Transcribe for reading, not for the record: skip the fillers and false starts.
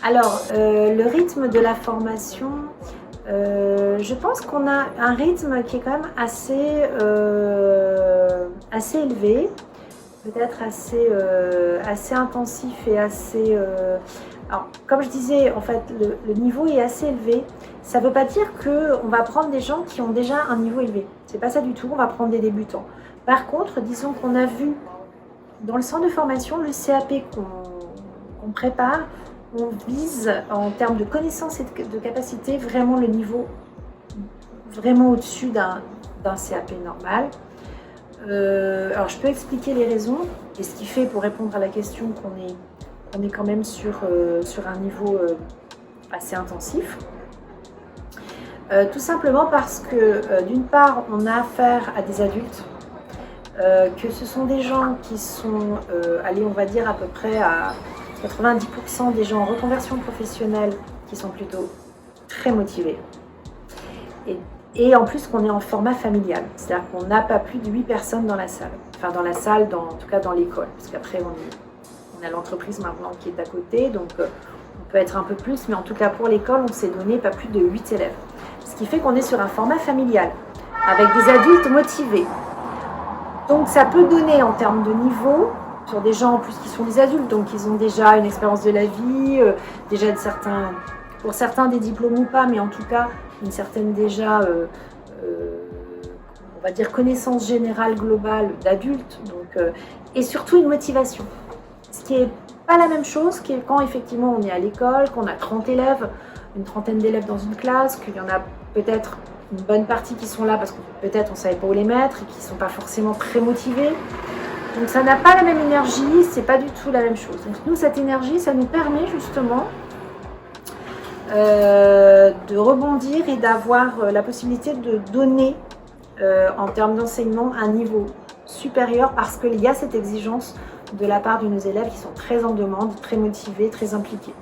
Alors, le rythme de la formation, je pense qu'on a un rythme qui est quand même assez élevé, peut-être assez intensif et assez... Alors, comme je disais, en fait, le niveau est assez élevé. Ça ne veut pas dire qu'on va prendre des gens qui ont déjà un niveau élevé. C'est pas ça du tout, on va prendre des débutants. Par contre, disons qu'on a vu dans le centre de formation, le CAP qu'on prépare, on vise en termes de connaissances et de capacité vraiment le niveau vraiment au-dessus d'un CAP normal. Alors je peux expliquer les raisons et ce qui fait, pour répondre à la question, qu'on est quand même sur un niveau assez intensif. Tout simplement parce que d'une part on a affaire à des adultes, que ce sont des gens qui sont, allez, on va dire à peu près à 90% des gens en reconversion professionnelle qui sont plutôt très motivés. Et en plus qu'on est en format familial, c'est-à-dire qu'on n'a pas plus de 8 personnes dans la salle. Enfin dans la salle, en tout cas dans l'école, parce qu'après on a l'entreprise maintenant qui est à côté, donc on peut être un peu plus, mais en tout cas pour l'école, on s'est donné pas plus de 8 élèves. Ce qui fait qu'on est sur un format familial, avec des adultes motivés. Donc ça peut donner en termes de niveau, sur des gens en plus qui sont des adultes, donc ils ont déjà une expérience de la vie, déjà pour certains des diplômes ou pas, mais en tout cas une certaine déjà, on va dire, connaissance générale globale d'adultes, et surtout une motivation. Ce qui n'est pas la même chose que quand effectivement on est à l'école, qu'on a 30 élèves, une trentaine d'élèves dans une classe, qu'il y en a peut-être une bonne partie qui sont là parce que peut-être on ne savait pas où les mettre et qui ne sont pas forcément très motivés. Donc ça n'a pas la même énergie, c'est pas du tout la même chose. Donc nous, cette énergie, ça nous permet justement de rebondir et d'avoir la possibilité de donner en termes d'enseignement un niveau supérieur parce qu'il y a cette exigence de la part de nos élèves qui sont très en demande, très motivés, très impliqués.